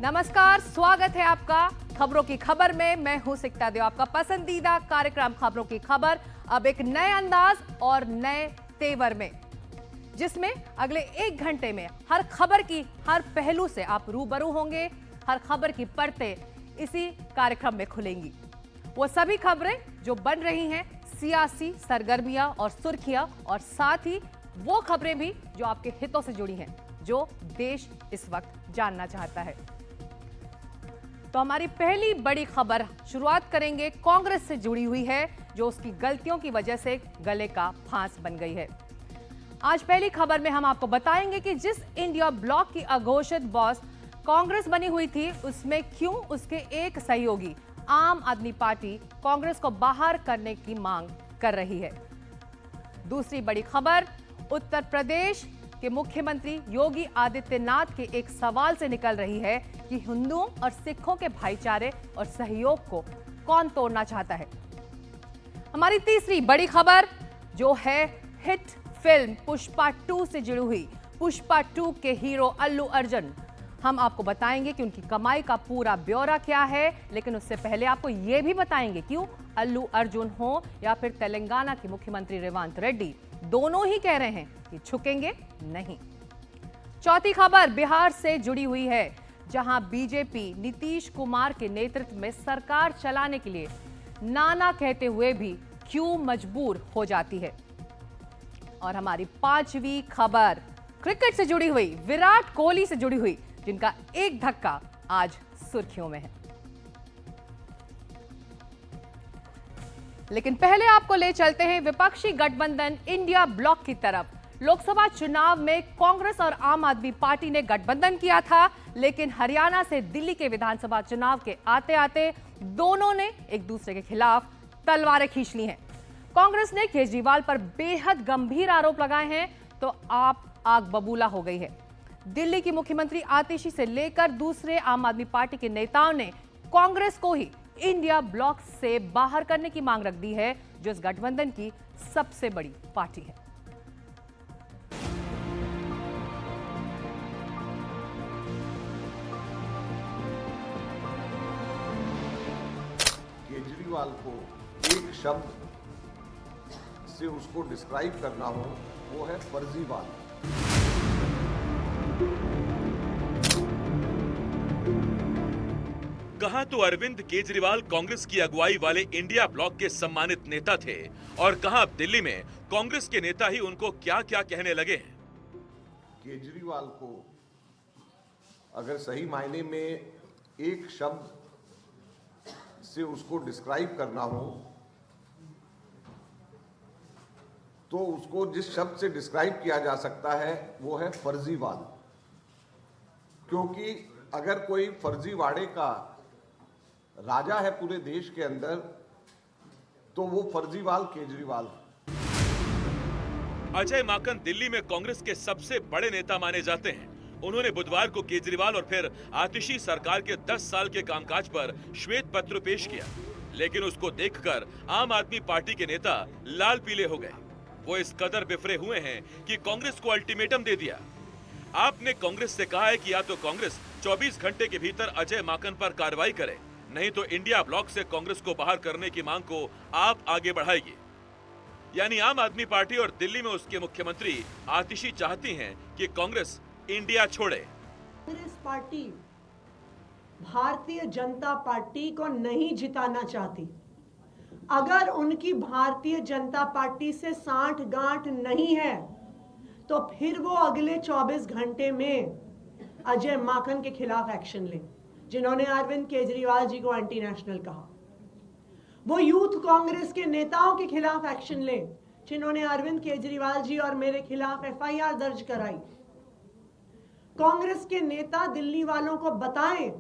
नमस्कार, स्वागत है आपका खबरों की खबर में। मैं हूं सिकता देव, आपका पसंदीदा कार्यक्रम खबरों की खबर अब एक नए अंदाज और नए तेवर में, जिसमें अगले 1 घंटे में हर खबर की हर पहलू से आप रूबरू होंगे। हर खबर की परतें इसी कार्यक्रम में खुलेंगी। वो सभी खबरें जो बन रही हैं, सियासी सरगर्मियां और सुर्खियां, और साथ ही वो खबरें भी जो आपके हितों से जुड़ी हैं, जो देश इस वक्त जानना चाहता है। तो हमारी पहली बड़ी खबर शुरुआत करेंगे कांग्रेस से जुड़ी हुई है, जो उसकी गलतियों की वजह से गले का फांस बन गई है। आज पहली खबर में हम आपको बताएंगे कि जिस इंडिया ब्लॉक की अघोषित बॉस कांग्रेस बनी हुई थी, उसमें क्यों उसके एक सहयोगी आम आदमी पार्टी कांग्रेस को बाहर करने की मांग कर रही है। दूसरी बड़ी खबर उत्तर प्रदेश के मुख्यमंत्री योगी आदित्यनाथ के एक सवाल से निकल रही है कि हिंदुओं और सिखों के भाईचारे और सहयोग को कौन तोड़ना चाहता है। हमारी तीसरी बड़ी खबर जो है हिट फिल्म पुष्पा 2 से जुड़ी हुई। पुष्पा 2 के हीरो अल्लू अर्जुन, हम आपको बताएंगे कि उनकी कमाई का पूरा ब्यौरा क्या है, लेकिन उससे पहले आपको यह भी बताएंगे क्यों अल्लू अर्जुन हो या फिर तेलंगाना के मुख्यमंत्री रेवंत रेड्डी, दोनों ही कह रहे हैं कि झुकेंगे नहीं। चौथी खबर बिहार से जुड़ी हुई है, जहां बीजेपी नीतीश कुमार के नेतृत्व में सरकार चलाने के लिए नाना कहते हुए भी क्यों मजबूर हो जाती है। और हमारी पांचवी खबर क्रिकेट से जुड़ी हुई, विराट कोहली से जुड़ी हुई, जिनका एक धक्का आज सुर्खियों में है। लेकिन पहले आपको ले चलते हैं विपक्षी गठबंधन इंडिया ब्लॉक की तरफ। लोकसभा चुनाव में कांग्रेस और आम आदमी पार्टी ने गठबंधन किया था, लेकिन हरियाणा से दिल्ली के विधानसभा चुनाव के आते आते दोनों ने एक दूसरे के खिलाफ तलवारें खींच ली हैं। कांग्रेस ने केजरीवाल पर बेहद गंभीर आरोप लगाए हैं, तो आप आग बबूला हो गई है। दिल्ली की मुख्यमंत्री आतिशी से लेकर दूसरे आम आदमी पार्टी के नेताओं ने कांग्रेस को ही इंडिया ब्लॉक से बाहर करने की मांग रख दी है, जो इस गठबंधन की सबसे बड़ी पार्टी है। केजरीवाल को एक शब्द से उसको डिस्क्राइब करना हो, वो है फर्जीवाल। कहां तो अरविंद केजरीवाल कांग्रेस की अगुवाई वाले इंडिया ब्लॉक के सम्मानित नेता थे, और कहां अब दिल्ली में कांग्रेस के नेता ही उनको क्या क्या कहने लगे हैं। केजरीवाल को अगर सही मायने में एक शब्द से उसको डिस्क्राइब करना हो, तो उसको जिस शब्द से डिस्क्राइब किया जा सकता है वो है फर्जीवाल। क्योंकि अगर कोई फर्जीवाड़े का राजा है पूरे देश के अंदर, तो वो फर्जीवाल केजरीवाल है। अजय माकन दिल्ली में कांग्रेस के सबसे बड़े नेता माने जाते हैं। उन्होंने बुधवार को केजरीवाल और फिर आतिशी सरकार के 10 साल के कामकाज पर श्वेत पत्र पेश किया, लेकिन उसको देखकर आम आदमी पार्टी के नेता लाल पीले हो गए। वो इस कदर बिफरे हुए हैं कि कांग्रेस को अल्टीमेटम दे दिया। आपने कांग्रेस से कहा है कि या तो कांग्रेस 24 घंटे के भीतर अजय माकन पर कार्रवाई करे, नहीं तो इंडिया ब्लॉक से कांग्रेस को बाहर करने की मांग को आप आगे बढ़ाएगी। यानी आम आदमी पार्टी और दिल्ली में उसके मुख्यमंत्री आतिशी चाहती हैं कि कांग्रेस इंडिया छोड़े। कांग्रेस पार्टी भारतीय जनता पार्टी को नहीं जिताना चाहती। अगर उनकी भारतीय जनता पार्टी से सांठ गांठ नहीं है, तो फिर वो अगले 24 घंटे में अजय माकन के खिलाफ एक्शन ले, जिन्होंने अरविंद केजरीवाल जी को एंटी नेशनल कहा। वो यूथ कांग्रेस के नेताओं के खिलाफ एक्शन ले, जिन्होंने अरविंद केजरीवाल जी और मेरे खिलाफ एफआईआर दर्ज कराई। कांग्रेस के नेता दिल्ली वालों को बताएं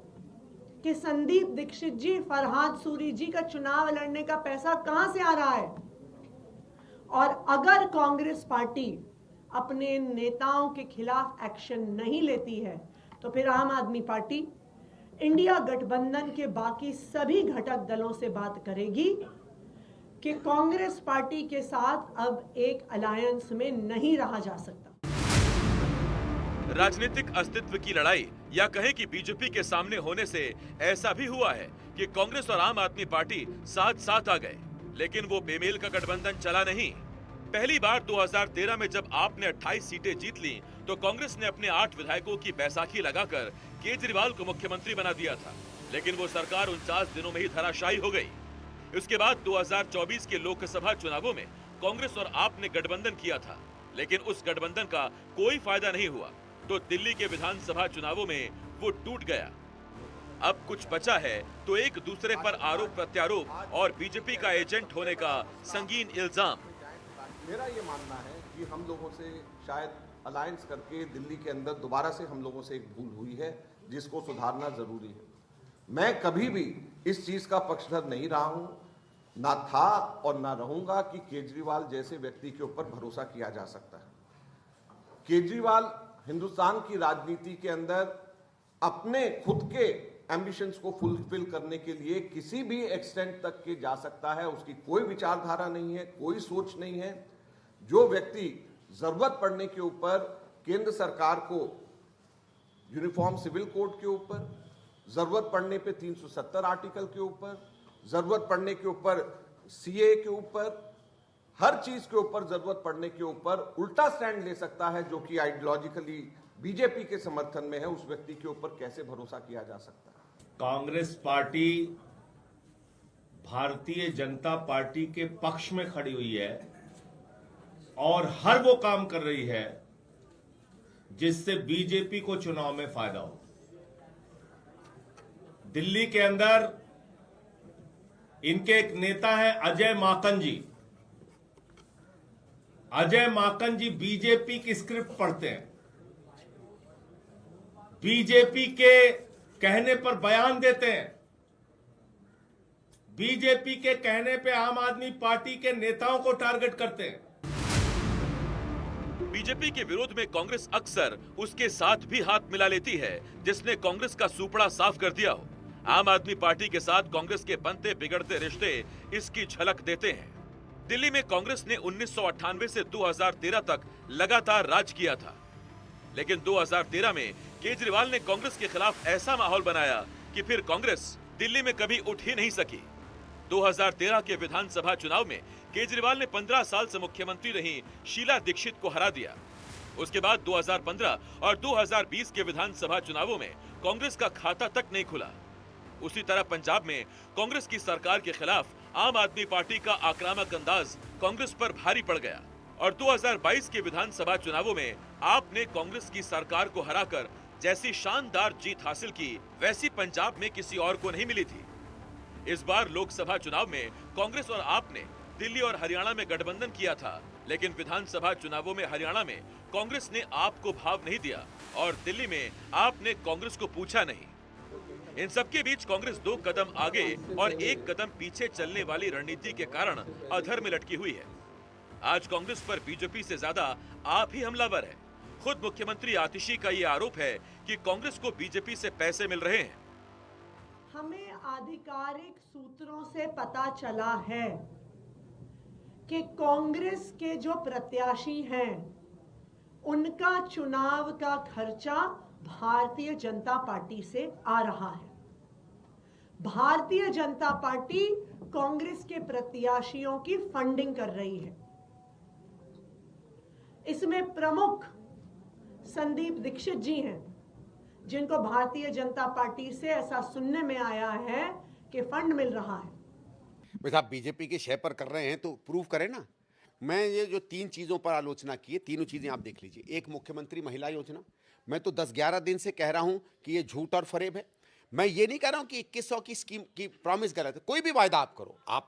कि संदीप दीक्षित जी, फरहाद सूरी जी का चुनाव लड़ने का पैसा कहां से आ रहा है। और अगर कांग्रेस पार्टी अपने नेताओं के खिलाफ एक्शन नहीं लेती है, तो फिर आम आदमी पार्टी इंडिया गठबंधन के बाकी सभी घटक दलों से बात करेगी कि कांग्रेस पार्टी के साथ अब एक अलायंस में नहीं रहा जा सकता। राजनीतिक अस्तित्व की लड़ाई या कहें कि बीजेपी के सामने होने से ऐसा भी हुआ है कि कांग्रेस और आम आदमी पार्टी साथ साथ आ गए, लेकिन वो बेमेल का गठबंधन चला नहीं। पहली बार 2013 में जब आपने 28 सीटें जीत ली तो कांग्रेस ने अपने 8 विधायकों की बैसाखी लगाकर केजरीवाल को मुख्यमंत्री बना दिया था, लेकिन वो सरकार 49 दिनों में ही धराशायी हो गई। उसके बाद 2024 के लोकसभा चुनावों में कांग्रेस और आपने गठबंधन किया था, लेकिन उस गठबंधन का कोई फायदा नहीं हुआ, तो दिल्ली के विधानसभा चुनावों में वो टूट गया। अब कुछ बचा है तो एक दूसरे पर आरोप प्रत्यारोप और बीजेपी का एजेंट होने का संगीन इल्जाम। मेरा ये मानना है कि हम लोगों से शायद अलायंस करके दिल्ली के अंदर दोबारा से हम लोगों से एक भूल हुई है, जिसको सुधारना जरूरी है। मैं कभी भी इस चीज का पक्षधर नहीं रहा हूं, ना था और ना रहूंगा कि केजरीवाल जैसे व्यक्ति के ऊपर भरोसा किया जा सकता है। केजरीवाल हिंदुस्तान की राजनीति के अंदर अपने खुद के एम्बिशंस को फुलफिल करने के लिए किसी भी एक्सटेंट तक के जा सकता है। उसकी कोई विचारधारा नहीं है, कोई सोच नहीं है। जो व्यक्ति जरूरत पड़ने के ऊपर केंद्र सरकार को यूनिफॉर्म सिविल कोड के ऊपर, जरूरत पड़ने पे 370 आर्टिकल के ऊपर, जरूरत पड़ने के ऊपर सीए के ऊपर, हर चीज के ऊपर जरूरत पड़ने के ऊपर उल्टा स्टैंड ले सकता है, जो कि आइडियोलॉजिकली बीजेपी के समर्थन में है, उस व्यक्ति के ऊपर कैसे भरोसा किया जा सकता है? कांग्रेस पार्टी भारतीय जनता पार्टी के पक्ष में खड़ी हुई है और हर वो काम कर रही है जिससे बीजेपी को चुनाव में फायदा हो। दिल्ली के अंदर इनके एक नेता हैं अजय माकन जी। अजय माकन जी बीजेपी की स्क्रिप्ट पढ़ते हैं, बीजेपी के कहने पर बयान देते हैं, बीजेपी के कहने पे आम आदमी पार्टी के नेताओं को टारगेट करते हैं। बीजेपी के विरोध में कांग्रेस अक्सर उसके साथ भी हाथ मिला लेती है, जिसने कांग्रेस का सुपड़ा साफ कर दिया हो। आम आदमी पार्टी के साथ कांग्रेस के बनते बिगड़ते रिश्ते इसकी झलक देते हैं। दिल्ली में कांग्रेस ने 1998 से 2013 तक लगातार राज किया था, लेकिन 2013 में केजरीवाल ने कांग्रेस के खिलाफ ऐसा माहौल बनाया कि फिर कांग्रेस दिल्ली में कभी उठ ही नहीं सकी। 2013 के विधानसभा चुनाव में केजरीवाल ने 15 साल से मुख्यमंत्री रही शीला दीक्षित को हरा दिया। उसके बाद 2015 और 2020 के विधानसभा चुनावों में कांग्रेस का खाता तक नहीं खुला। उसी तरह पंजाब में कांग्रेस की सरकार के खिलाफ आम आदमी पार्टी का आक्रामक अंदाज कांग्रेस पर भारी पड़ गया और 2022 के विधानसभा चुनावों में आपने कांग्रेस की सरकार को हराकर जैसी शानदार जीत हासिल की, वैसी पंजाब में किसी और को नहीं मिली थी। इस बार लोकसभा चुनाव में कांग्रेस और आपने दिल्ली और हरियाणा में गठबंधन किया था, लेकिन विधानसभा चुनावों में हरियाणा में कांग्रेस ने आपको भाव नहीं दिया और दिल्ली में आपने कांग्रेस को पूछा नहीं। इन सबके बीच कांग्रेस 2 कदम आगे और 1 कदम पीछे चलने वाली रणनीति के कारण अधर में लटकी हुई है। आज कांग्रेस पर बीजेपी से ज्यादा आप ही हमलावर है। खुद मुख्यमंत्री आतिशी का ये आरोप है कि कांग्रेस को बीजेपी से पैसे मिल रहे हैं। हमें आधिकारिक सूत्रों से पता चला है कि कांग्रेस के जो प्रत्याशी हैं उनका चुनाव का खर्चा भारतीय जनता पार्टी से आ रहा है। भारतीय जनता पार्टी कांग्रेस के प्रत्याशियों की फंडिंग कर रही है। इसमें प्रमुख संदीप दीक्षित जी हैं, जिनको भारतीय जनता पार्टी से ऐसा सुनने में आया है कि फंड मिल रहा है। बस आप बीजेपी के शय पर कर रहे हैं तो प्रूव करें ना। मैं ये जो 3 चीज़ों पर आलोचना की है, तीनों चीज़ें आप देख लीजिए। एक, मुख्यमंत्री महिला योजना, मैं तो 10-11 दिन से कह रहा हूं कि ये झूठ और फरेब है। मैं ये नहीं कह रहा हूं कि 2100 की स्कीम की प्रॉमिस गलत है। कोई भी वायदा आप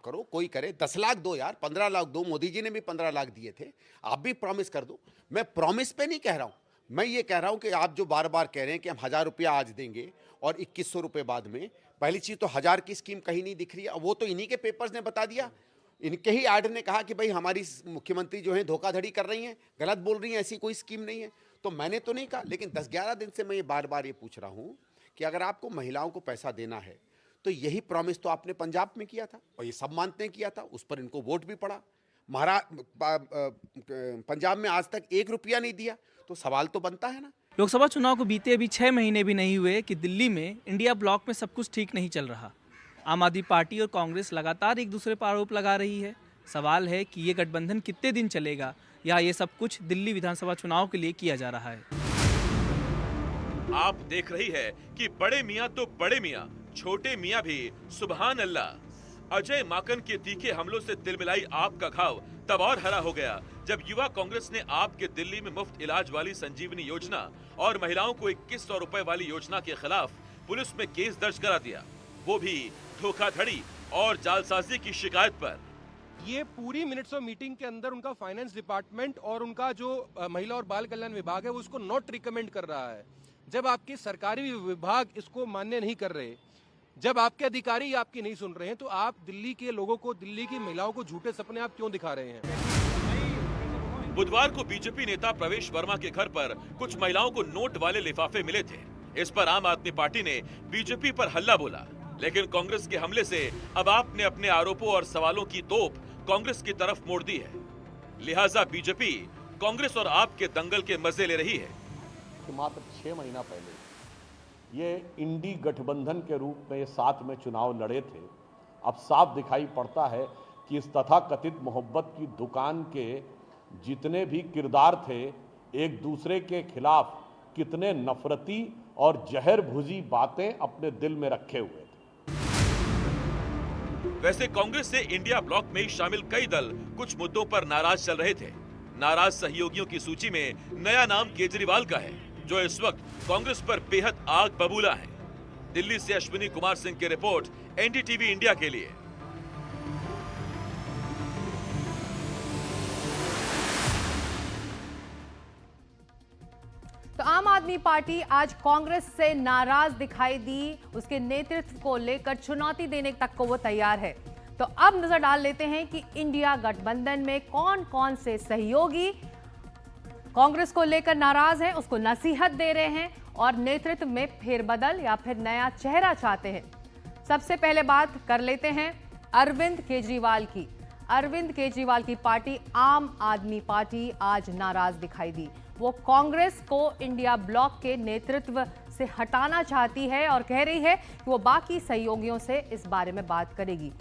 करो, कोई करे। 10 लाख दो यार, 15 लाख दो, मोदी जी ने भी 15 लाख दिए थे, आप भी प्रॉमिस कर दो। मैं प्रॉमिस पे नहीं कह रहा हूं, मैं ये कह रहा हूं कि आप जो बार बार कह रहे हैं कि हम 1000 रुपया आज देंगे और 2100 रुपये बाद में, पहली चीज़ तो 1000 की स्कीम कहीं नहीं दिख रही है। वो तो इन्हीं के पेपर्स ने बता दिया, इनके ही ऐड ने कहा कि भाई हमारी मुख्यमंत्री जो है धोखाधड़ी कर रही हैं, गलत बोल रही हैं, ऐसी कोई स्कीम नहीं है। तो मैंने तो नहीं कहा, लेकिन 10-11 दिन से मैं ये बार बार ये पूछ रहा हूं कि अगर आपको महिलाओं को पैसा देना है तो यही प्रॉमिस तो आपने पंजाब में किया था और ये सब मानते हैं किया था, उस पर इनको वोट भी पड़ा। पंजाब में आज तक 1 रुपया नहीं दिया, तो सवाल तो बनता है ना लोकसभा चुनाव को बीते अभी 6 महीने भी नहीं हुए कि दिल्ली में इंडिया ब्लॉक में सब कुछ ठीक नहीं चल रहा। आम आदमी पार्टी और कांग्रेस लगातार एक दूसरे पर आरोप लगा रही है। सवाल है कि ये गठबंधन कितने दिन चलेगा या ये सब कुछ दिल्ली विधानसभा चुनाव के लिए किया जा रहा है। आप देख रही है कि बड़े मियां तो बड़े मियां, छोटे मियां भी सुभान अल्लाह। अजय माकन के तीखे हमलों से तिलमिलाई आप का घाव तब और हरा हो गया जब युवा कांग्रेस ने आपके दिल्ली में मुफ्त इलाज वाली संजीवनी योजना और महिलाओं को 2100 रुपए वाली योजना के खिलाफ पुलिस में केस दर्ज करा दिया, वो भी धोखाधड़ी और जालसाजी की शिकायत पर। ये पूरी मिनट्स ऑफ मीटिंग के अंदर उनका फाइनेंस डिपार्टमेंट और उनका जो महिला और बाल कल्याण विभाग है वो उसको नॉट रिकमेंड कर रहा है। जब आपके सरकारी विभाग इसको मान्य नहीं कर रहे, जब आपके अधिकारी आपकी नहीं सुन रहे हैं, तो आप दिल्ली के लोगों को, दिल्ली की महिलाओं को झूठे सपने आप क्यों दिखा रहे हैं? बुधवार को बीजेपी नेता प्रवेश वर्मा के घर पर कुछ महिलाओं को नोट वाले लिफाफे मिले थे। इस पर आम आदमी पार्टी ने बीजेपी पर हल्ला बोला, लेकिन कांग्रेस के हमले से अब आपने अपने आरोपों और सवालों की तोप कांग्रेस की तरफ मोड़ दी है। लिहाजा बीजेपी कांग्रेस और आप के दंगल के मजे ले रही है। कि मात्र 6 महीना पहले ये इंडी गठबंधन के रूप में ये साथ में चुनाव लड़े थे। अब साफ दिखाई पड़ता है कि इस तथाकथित मोहब्बत की दुकान के जितने भी किरदार थे, एक दूसरे के खिलाफ कितने नफरती और जहर भुजी बातें अपने दिल में रखे हुए थे। वैसे कांग्रेस से इंडिया ब्लॉक में शामिल कई दल कुछ मुद्दों पर नाराज चल रहे थे। नाराज सहयोगियों की सूची में नया नाम केजरीवाल का है, जो इस वक्त कांग्रेस पर बेहद आग बबूला है। दिल्ली से अश्विनी कुमार सिंह की रिपोर्ट, एनडीटीवी इंडिया के लिए। तो आम आदमी पार्टी आज कांग्रेस से नाराज दिखाई दी। उसके नेतृत्व को लेकर चुनौती देने तक को वो तैयार है। तो अब नजर डाल लेते हैं कि इंडिया गठबंधन में कौन कौन से सहयोगी कांग्रेस को लेकर नाराज हैं, उसको नसीहत दे रहे हैं और नेतृत्व में फेरबदल या फिर नया चेहरा चाहते हैं। सबसे पहले बात कर लेते हैं अरविंद केजरीवाल की। अरविंद केजरीवाल की पार्टी आम आदमी पार्टी आज नाराज दिखाई दी। वो कांग्रेस को इंडिया ब्लॉक के नेतृत्व से हटाना चाहती है और कह रही है कि वो बाकी सहयोगियों से इस बारे में बात करेगी।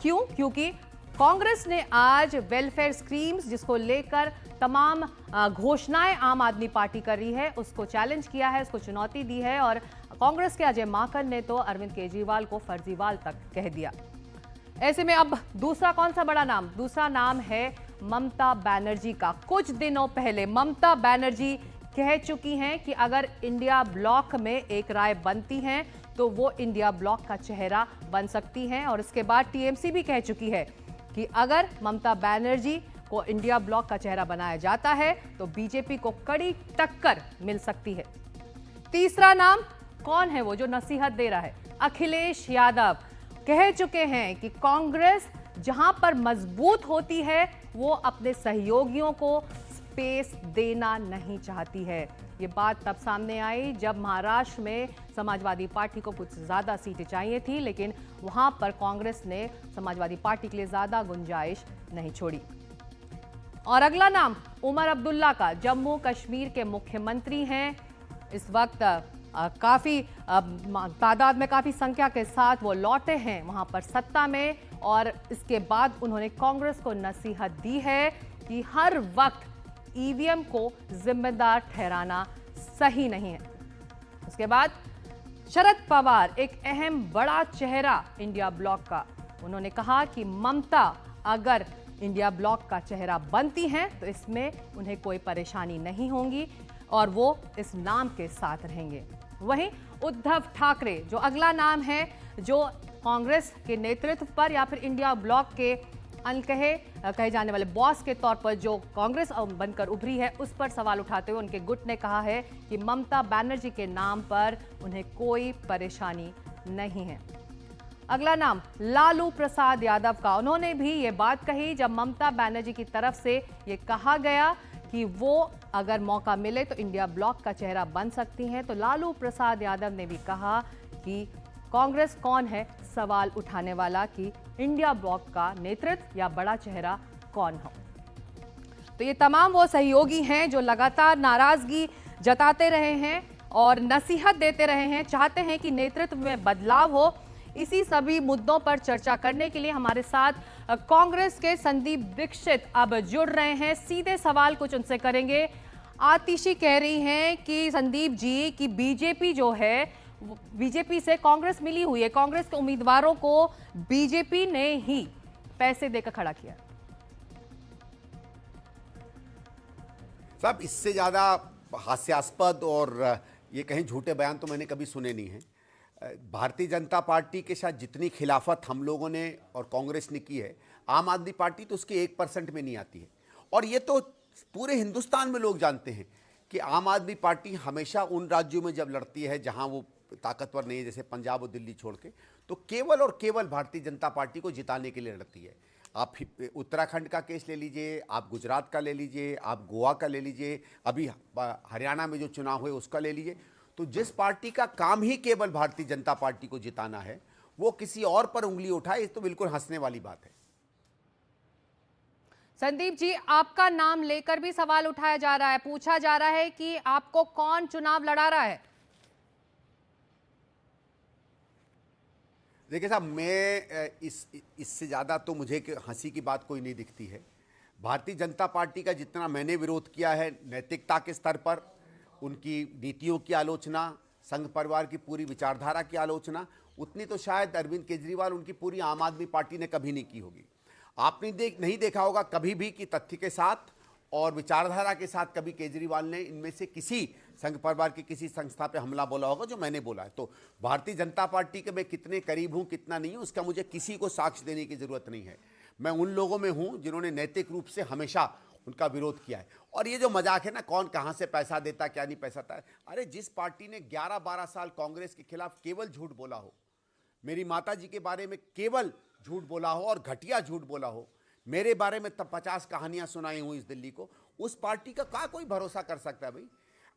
क्यों? क्योंकि कांग्रेस ने आज वेलफेयर स्कीम्स, जिसको लेकर तमाम घोषणाएं आम आदमी पार्टी कर रही है, उसको चैलेंज किया है, उसको चुनौती दी है और कांग्रेस के अजय माकन ने तो अरविंद केजरीवाल को फर्जीवाल तक कह दिया। ऐसे में अब दूसरा कौन सा बड़ा नाम? दूसरा नाम है ममता बनर्जी का। कुछ दिनों पहले ममता बनर्जी कह चुकी हैं कि अगर इंडिया ब्लॉक में एक राय बनती है तो वो इंडिया ब्लॉक का चेहरा बन सकती हैं। और इसके बाद टीएमसी भी कह चुकी है कि अगर ममता बनर्जी को इंडिया ब्लॉक का चेहरा बनाया जाता है तो बीजेपी को कड़ी टक्कर मिल सकती है। तीसरा नाम कौन है वो जो नसीहत दे रहा है? अखिलेश यादव कह चुके हैं कि कांग्रेस जहां पर मजबूत होती है वो अपने सहयोगियों को स्पेस देना नहीं चाहती है। ये बात तब सामने आई जब महाराष्ट्र में समाजवादी पार्टी को कुछ ज्यादा सीटें चाहिए थी, लेकिन वहां पर कांग्रेस ने समाजवादी पार्टी के लिए ज्यादा गुंजाइश नहीं छोड़ी। और अगला नाम उमर अब्दुल्ला का। जम्मू कश्मीर के मुख्यमंत्री हैं। इस वक्त काफी तादाद में, काफी संख्या के साथ वो लौटे हैं वहां पर सत्ता में और इसके बाद उन्होंने कांग्रेस को नसीहत दी है कि हर वक्त ईवीएम को जिम्मेदार ठहराना सही नहीं है। उसके बाद शरद पवार, एक अहम बड़ा चेहरा इंडिया ब्लॉक का, उन्होंने कहा कि ममता अगर इंडिया ब्लॉक का चेहरा बनती हैं तो इसमें उन्हें कोई परेशानी नहीं होगी और वो इस नाम के साथ रहेंगे। वहीं उद्धव ठाकरे जो अगला नाम है, जो कांग्रेस के नेतृत्व पर या फिर इंडिया ब्लॉक के कहे जाने वाले बॉस के तौर पर जो कांग्रेस बनकर उभरी है, उस पर सवाल उठाते हुए उनके गुट ने कहा है कि ममता बनर्जी के नाम पर उन्हें कोई परेशानी नहीं है। अगला नाम लालू प्रसाद यादव का। उन्होंने भी ये बात कही जब ममता बनर्जी की तरफ से ये कहा गया कि वो अगर मौका मिले तो इंडिया ब्लॉक का चेहरा बन सकती हैं, तो लालू प्रसाद यादव ने भी कहा कि कांग्रेस कौन है सवाल उठाने वाला कि इंडिया ब्लॉक का नेतृत्व या बड़ा चेहरा कौन हो। तो ये तमाम वो सहयोगी हैं जो लगातार नाराजगी जताते रहे हैं और नसीहत देते रहे हैं, चाहते हैं कि नेतृत्व में बदलाव हो। इसी सभी मुद्दों पर चर्चा करने के लिए हमारे साथ कांग्रेस के संदीप दीक्षित अब जुड़ रहे हैं। सीधे सवाल कुछ उनसे करेंगे। आतिशी कह रही हैं कि संदीप जी की बीजेपी जो है, बीजेपी से कांग्रेस मिली हुई है, कांग्रेस के उम्मीदवारों को बीजेपी ने ही पैसे देकर खड़ा किया। साहब, इससे ज्यादा हास्यास्पद और ये कहीं झूठे बयान तो मैंने कभी सुने नहीं हैं। भारतीय जनता पार्टी के साथ जितनी खिलाफत हम लोगों ने और कांग्रेस ने की है, आम आदमी पार्टी तो उसके 1% में नहीं आती है। और ये तो पूरे हिंदुस्तान में लोग जानते हैं कि आम आदमी पार्टी हमेशा उन राज्यों में जब लड़ती है जहां वो ताकतवर नहीं है, जैसे पंजाब और दिल्ली छोड़ के, तो केवल और केवल भारतीय जनता पार्टी को जिताने के लिए लड़ती है। आप उत्तराखंड का केस ले लीजिए, आप गुजरात का ले लीजिए, आप गोवा का ले लीजिए, अभी हरियाणा में जो चुनाव हुए उसका ले लीजिए। तो जिस पार्टी का काम ही केवल भारतीय जनता पार्टी को जिताना है, वो किसी और पर उंगली उठाए, ये तो बिल्कुल हंसने वाली बात है। संदीप जी, आपका नाम लेकर भी सवाल उठाया जा रहा है, पूछा जा रहा है कि आपको कौन चुनाव लड़ा रहा है। देखिए साहब, मैं इससे ज़्यादा तो मुझे हंसी की बात कोई नहीं दिखती है। भारतीय जनता पार्टी का जितना मैंने विरोध किया है नैतिकता के स्तर पर, उनकी नीतियों की आलोचना, संघ परिवार की पूरी विचारधारा की आलोचना, उतनी तो शायद अरविंद केजरीवाल, उनकी पूरी आम आदमी पार्टी ने कभी नहीं की होगी। आपने नहीं देखा होगा कभी भी कि तथ्य के साथ और विचारधारा के साथ कभी केजरीवाल ने इनमें से किसी संघ परिवार की किसी संस्था पे हमला बोला होगा जो मैंने बोला है। तो भारतीय जनता पार्टी के मैं कितने करीब हूं, कितना नहीं हूं, उसका मुझे किसी को साक्ष्य देने की जरूरत नहीं है। मैं उन लोगों में हूं जिन्होंने नैतिक रूप से हमेशा उनका विरोध किया है। और ये जो मजाक है ना, कौन कहां से पैसा देता, क्या नहीं पैसा था, अरे जिस पार्टी ने 11-12 साल कांग्रेस के खिलाफ केवल झूठ बोला हो, मेरी माता जी के बारे में केवल झूठ बोला हो और घटिया झूठ बोला हो, मेरे बारे में तब 50 कहानियां सुनाई हुई इस दिल्ली को, उस पार्टी का क्या कोई भरोसा कर सकता है भाई?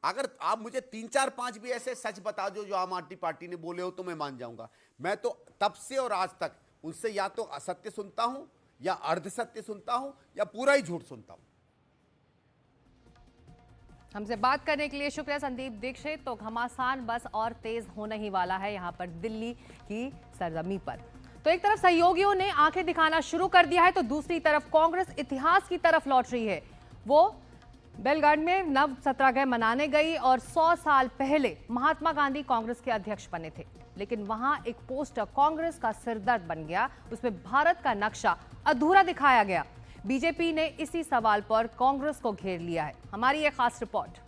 अगर आप मुझे 3-4-5 भी ऐसे सच बता दो जो आम आदमी पार्टी ने बोले हो तो मैं मान जाऊंगा। मैं तो तब से और आज तक उनसे या तो असत्य सुनता हूं, या अर्ध सत्य सुनता हूं, या पूरा ही झूठ सुनता हूं। हमसे बात करने के लिए शुक्रिया संदीप दीक्षित। तो घमासान बस और तेज होने ही वाला है यहां पर दिल्ली की सरजमी पर। तो एक तरफ सहयोगियों ने आंखें दिखाना शुरू कर दिया है, तो दूसरी तरफ कांग्रेस इतिहास की तरफ लौट रही है। वो बेलगाम में नव सत्याग्रह मनाने गई और 100 साल पहले महात्मा गांधी कांग्रेस के अध्यक्ष बने थे, लेकिन वहां एक पोस्टर कांग्रेस का सिरदर्द बन गया, उसमें भारत का नक्शा अधूरा दिखाया गया। बीजेपी ने इसी सवाल पर कांग्रेस को घेर लिया है। हमारी एक खास रिपोर्ट।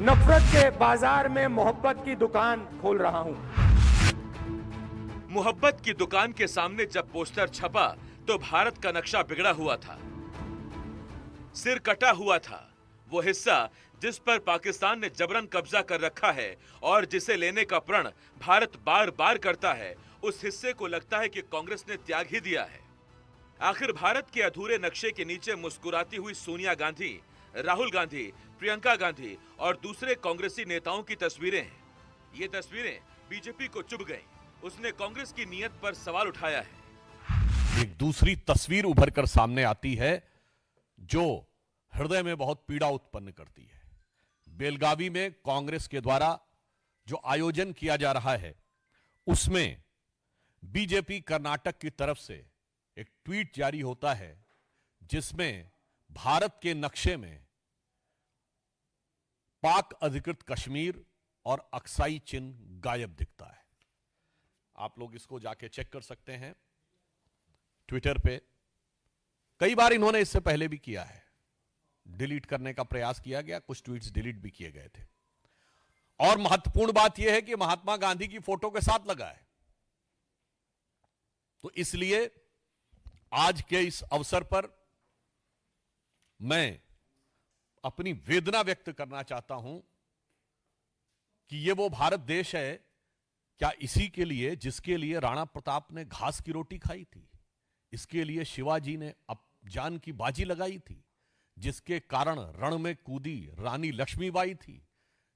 नफरत के बाजार में मोहब्बत की दुकान खोल रहा हूं। मोहब्बत की दुकान के सामने जब पोस्टर छपा तो भारत का नक्शा बिगड़ा हुआ था, सिर कटा हुआ था, वो हिस्सा जिस पर पाकिस्तान ने जबरन कब्जा कर रखा है और जिसे लेने का प्रण भारत बार बार करता है, उस हिस्से को लगता है कि कांग्रेस ने त्याग ही दिया है। आखिर भारत के अधूरे नक्शे के नीचे मुस्कुराती हुई सोनिया गांधी, राहुल गांधी, प्रियंका गांधी और दूसरे कांग्रेसी नेताओं की तस्वीरें हैं। ये तस्वीरें बीजेपी को चुभ गईं। उसने कांग्रेस की नीयत पर सवाल उठाया है। एक दूसरी तस्वीर उभर कर सामने आती है जो हृदय में बहुत पीड़ा उत्पन्न करती है। बेलगावी में कांग्रेस के द्वारा जो आयोजन किया जा रहा है, उसमें बीजेपी कर्नाटक की तरफ से एक ट्वीट जारी होता है जिसमें भारत के नक्शे में पाक अधिकृत कश्मीर और अक्साई चिन्ह गायब दिखता है। आप लोग इसको जाके चेक कर सकते हैं ट्विटर पे। कई बार इन्होंने इससे पहले भी किया है, डिलीट करने का प्रयास किया गया, कुछ ट्वीट्स डिलीट भी किए गए थे। और महत्वपूर्ण बात यह है कि महात्मा गांधी की फोटो के साथ लगा है। तो इसलिए आज के इस अवसर पर मैं अपनी वेदना व्यक्त करना चाहता हूं कि यह वो भारत देश है क्या इसी के लिए जिसके लिए राणा प्रताप ने घास की रोटी खाई थी, इसके लिए शिवाजी ने जान की बाजी लगाई थी, जिसके कारण रण में कूदी रानी लक्ष्मीबाई थी,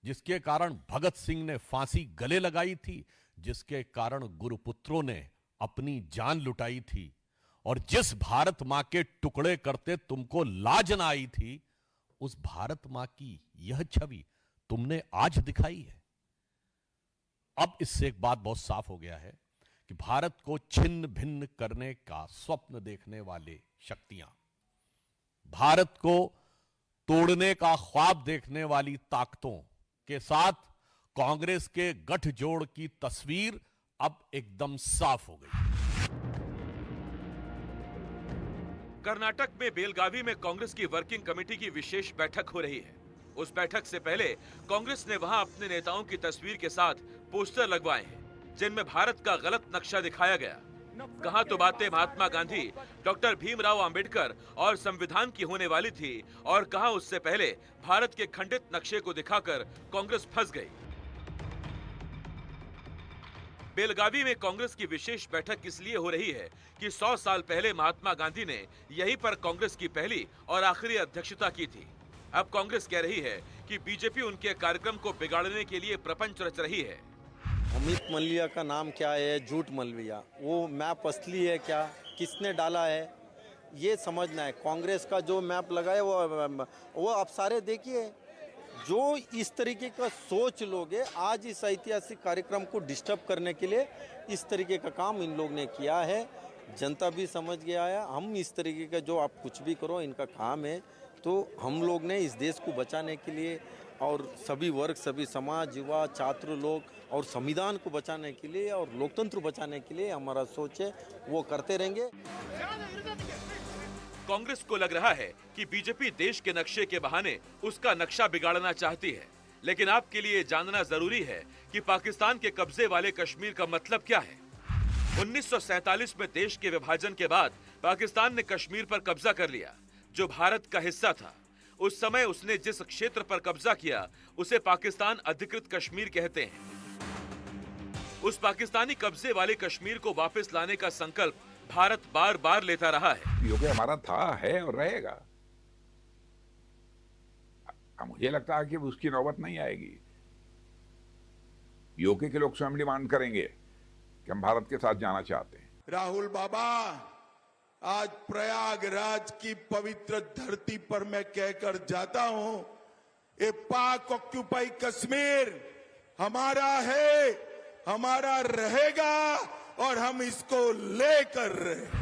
जिसके कारण भगत सिंह ने फांसी गले लगाई थी, जिसके कारण गुरुपुत्रों ने अपनी जान लुटाई थी और जिस भारत मां के टुकड़े करते तुमको लाज ना आई थी, उस भारत मां की यह छवि तुमने आज दिखाई है। अब इससे एक बात बहुत साफ हो गया है कि भारत को छिन्न भिन्न करने का स्वप्न देखने वाले शक्तियां, भारत को तोड़ने का ख्वाब देखने वाली ताकतों के साथ कांग्रेस के गठजोड़ की तस्वीर अब एकदम साफ हो गई। कर्नाटक में बेलगावी में कांग्रेस की वर्किंग कमेटी की विशेष बैठक हो रही है। उस बैठक से पहले कांग्रेस ने वहां अपने नेताओं की तस्वीर के साथ पोस्टर लगवाए हैं, जिनमें भारत का गलत नक्शा दिखाया गया। कहां तो बातें महात्मा गांधी, डॉक्टर भीमराव अंबेडकर और संविधान की होने वाली थी, और कहां उससे पहले भारत के खंडित नक्शे को दिखाकर कांग्रेस फंस गई। बेलगावी में कांग्रेस की विशेष बैठक इसलिए हो रही है कि 100 साल पहले महात्मा गांधी ने यहीं पर कांग्रेस की पहली और आखिरी अध्यक्षता की थी। अब कांग्रेस कह रही है कि बीजेपी उनके कार्यक्रम को बिगाड़ने के लिए प्रपंच रच रही है। अमित मल्लिया का नाम क्या है, झूठ मल्लिया, वो मैप असली है क्या, किसने डाला है, ये समझना है। कांग्रेस का जो मैप लगा है वो आप सारे देखिए। जो इस तरीके का सोच लोगे, आज इस ऐतिहासिक कार्यक्रम को डिस्टर्ब करने के लिए इस तरीके का काम इन लोग ने किया है। जनता भी समझ गया है। हम इस तरीके का जो आप कुछ भी करो, इनका काम है। तो हम लोग ने इस देश को बचाने के लिए और सभी वर्ग, सभी समाज, युवा, छात्र लोग और संविधान को बचाने के लिए और लोकतंत्र बचाने के लिए हमारा सोच है, वो करते रहेंगे। कांग्रेस को लग रहा है कि बीजेपी देश के नक्शे के बहाने उसका नक्शा बिगाड़ना चाहती है, लेकिन आपके लिए जानना जरूरी है कि पाकिस्तान के कब्जे वाले कश्मीर का मतलब क्या है। 1947 में देश के विभाजन के बाद पाकिस्तान ने कश्मीर पर कब्जा कर लिया, जो भारत का हिस्सा था। उस समय उसने जिस क्षेत्र पर कब्जा किया उसे पाकिस्तान अधिकृत कश्मीर कहते हैं। उस पाकिस्तानी कब्जे वाले कश्मीर को वापस लाने का संकल्प भारत बार बार लेता रहा है। योगी हमारा था, है और रहेगा। मुझे लगता है कि उसकी नौबत नहीं आएगी। योगी के लोग स्वयं डिमांड करेंगे कि हम भारत के साथ जाना चाहते हैं। राहुल बाबा, आज प्रयागराज की पवित्र धरती पर मैं कहकर जाता हूं, ये पाक ऑक्यूपाई कश्मीर हमारा है, हमारा रहेगा और हम इसको लेकर रहे।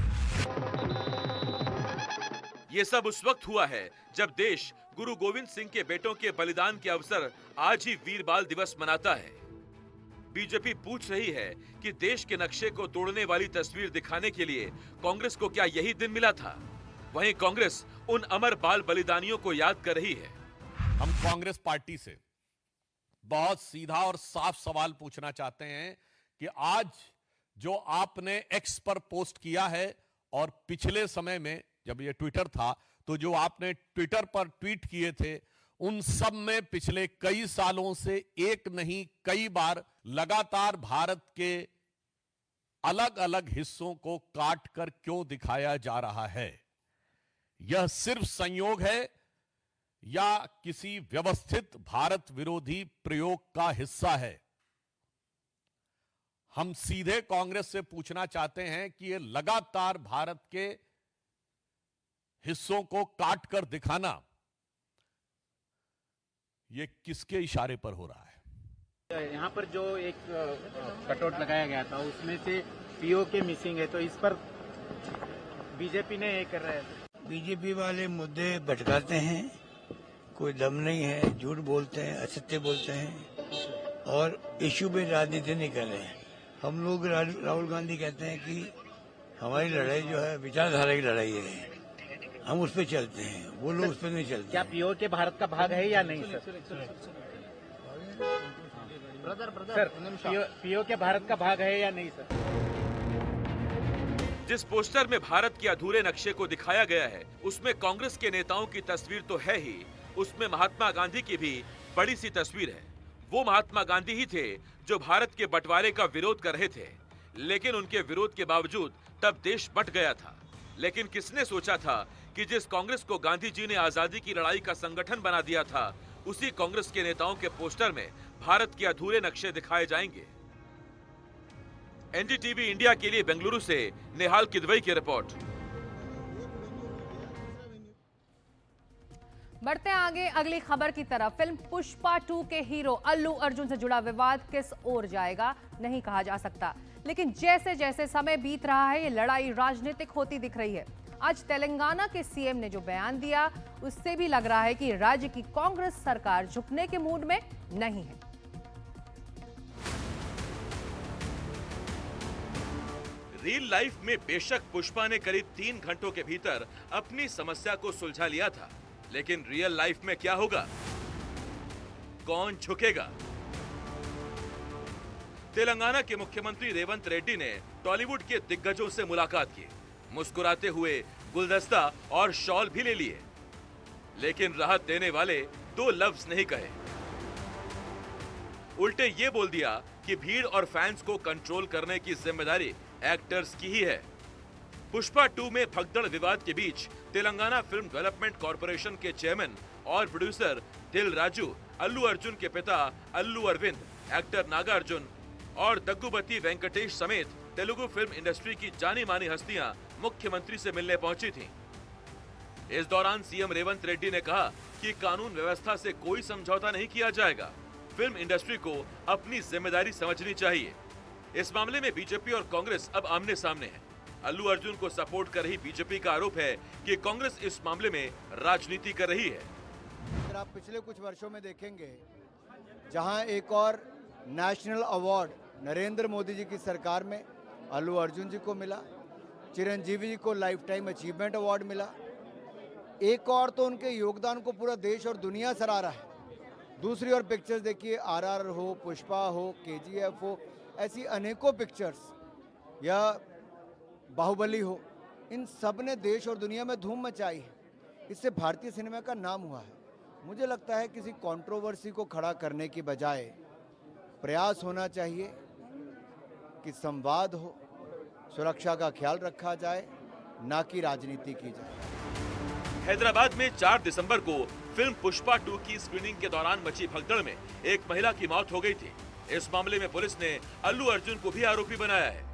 ये सब उस वक्त हुआ है जब देश गुरु गोविंद सिंह के बेटों के बलिदान के अवसर आज ही वीर बाल दिवस मनाता है। बीजेपी पूछ रही है कि देश के नक्शे को तोड़ने वाली तस्वीर दिखाने के लिए कांग्रेस को क्या यही दिन मिला था? वहीं कांग्रेस उन अमर बाल बलिदानियों को याद कर रही है। हम कांग्रेस पार्टी से बहुत सीधा और साफ सवाल पूछना चाहते हैं कि आज जो आपने एक्स पर पोस्ट किया है और पिछले समय में जब ये ट्विटर था तो जो आपने ट्विटर पर ट्वीट किए थे, उन सब में पिछले कई सालों से एक नहीं कई बार लगातार भारत के अलग अलग हिस्सों को काट कर क्यों दिखाया जा रहा है? यह सिर्फ संयोग है या किसी व्यवस्थित भारत विरोधी प्रयोग का हिस्सा है? हम सीधे कांग्रेस से पूछना चाहते हैं कि ये लगातार भारत के हिस्सों को काट कर दिखाना, ये किसके इशारे पर हो रहा है? यहाँ पर जो एक कटआउट लगाया गया था उसमें से पीओ के मिसिंग है, तो इस पर बीजेपी ने ये कर रहा है। बीजेपी वाले मुद्दे भटकाते हैं, कोई दम नहीं है, झूठ बोलते हैं, असत्य बोलते हैं और इश्यू पे राजनीति नहीं कर रहे हैं। हम लोग राहुल गांधी कहते हैं कि हमारी लड़ाई जो है विचारधारा की लड़ाई है, हम उस पर चलते हैं, वो लोग उस पर नहीं चलते। क्या पीओ के भारत का भाग है या नहीं सर? सर, पीओ के भारत का भाग है या नहीं सर? जिस पोस्टर में भारत के अधूरे नक्शे को दिखाया गया है उसमें कांग्रेस के नेताओं की तस्वीर तो है ही, उसमें महात्मा गांधी की भी बड़ी सी तस्वीर है। वो महात्मा गांधी ही थे जो भारत के बंटवारे का विरोध कर रहे थे, लेकिन उनके विरोध के बावजूद तब देश बंट गया था। लेकिन किसने सोचा था कि जिस कांग्रेस को गांधी जी ने आजादी की लड़ाई का संगठन बना दिया था, उसी कांग्रेस के नेताओं के पोस्टर में भारत के अधूरे नक्शे दिखाए जाएंगे। एनडीटीवी इंडिया के लिए बेंगलुरु से नेहाल किदवई की रिपोर्ट। बढ़ते हैं आगे अगली खबर की तरफ। फिल्म पुष्पा 2 के हीरो अल्लू अर्जुन से जुड़ा विवाद किस ओर जाएगा नहीं कहा जा सकता, लेकिन जैसे जैसे समय बीत रहा है ये लड़ाई राजनीतिक होती दिख रही है। आज तेलंगाना के सीएम ने जो बयान दिया उससे भी लग रहा है कि राज्य की कांग्रेस सरकार झुकने के मूड में नहीं है। रियल लाइफ में बेशक पुष्पा ने करीब 3 घंटों के भीतर अपनी समस्या को सुलझा लिया था, लेकिन रियल लाइफ में क्या होगा? कौन झुकेगा? तेलंगाना के मुख्यमंत्री रेवंत रेड्डी ने टॉलीवुड के दिग्गजों से मुलाकात की, मुस्कुराते हुए गुलदस्ता और शॉल भी ले लिए, लेकिन राहत देने वाले 2 लफ्ज नहीं कहे। उल्टे ये बोल दिया कि भीड़ और फैंस को कंट्रोल करने की जिम्मेदारी एक्टर्स की ही है। पुष्पा 2 में भगदड़ विवाद के बीच तेलंगाना फिल्म डेवलपमेंट कॉर्पोरेशन के चेयरमैन और प्रोड्यूसर दिल राजू, अल्लू अर्जुन के पिता अल्लू अरविंद, एक्टर नागार्जुन और दग्गुबती वेंकटेश समेत तेलुगु फिल्म इंडस्ट्री की जानी मानी हस्तियां मुख्यमंत्री से मिलने पहुंची थीं। इस दौरान सीएम रेवंत रेड्डी ने कहा कि कानून व्यवस्था से कोई समझौता नहीं किया जाएगा, फिल्म इंडस्ट्री को अपनी जिम्मेदारी समझनी चाहिए। इस मामले में बीजेपी और कांग्रेस अब आमने सामने है। अल्लू अर्जुन को सपोर्ट कर रही बीजेपी का आरोप है कि कांग्रेस इस मामले में राजनीति कर रही है। अगर आप पिछले कुछ वर्षों में देखेंगे, जहां एक और नेशनल अवार्ड नरेंद्र मोदी जी की सरकार में अल्लू अर्जुन जी को मिला, चिरंजीवी जी को लाइफ टाइम अचीवमेंट अवार्ड मिला, एक और तो उनके योगदान को पूरा देश और दुनिया सराह रहा है। दूसरी ओर पिक्चर्स देखिए, आरआर हो, पुष्पा हो, केजीएफ हो, ऐसी अनेकों पिक्चर्स या बाहुबली हो, इन सब ने देश और दुनिया में धूम मचाई है। इससे भारतीय सिनेमा का नाम हुआ है। मुझे लगता है किसी कंट्रोवर्सी को खड़ा करने की बजाय प्रयास होना चाहिए कि संवाद हो, सुरक्षा का ख्याल रखा जाए, ना कि राजनीति की जाए। हैदराबाद में 4 दिसंबर को फिल्म पुष्पा 2 की स्क्रीनिंग के दौरान मची भगदड़ में एक महिला की मौत हो गई थी। इस मामले में पुलिस ने अल्लू अर्जुन को भी आरोपी बनाया है।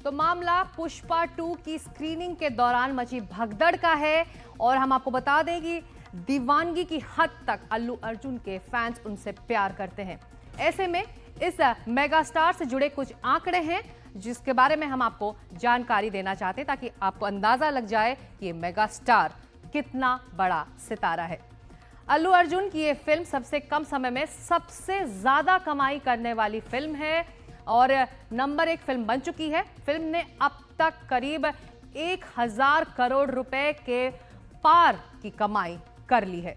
तो मामला पुष्पा 2 की स्क्रीनिंग के दौरान मची भगदड़ का है और हम आपको बता दें कि दीवानगी की हद तक अल्लू अर्जुन के फैंस उनसे प्यार करते हैं। ऐसे में इस मेगास्टार से जुड़े कुछ आंकड़े हैं जिसके बारे में हम आपको जानकारी देना चाहते हैं ताकि आपको अंदाजा लग जाए कि ये मेगास्टार कितना बड़ा सितारा है। अल्लू अर्जुन की ये फिल्म सबसे कम समय में सबसे ज्यादा कमाई करने वाली फिल्म है और नंबर 1 फिल्म बन चुकी है। फिल्म ने अब तक करीब 1000 करोड़ रुपए के पार की कमाई कर ली है।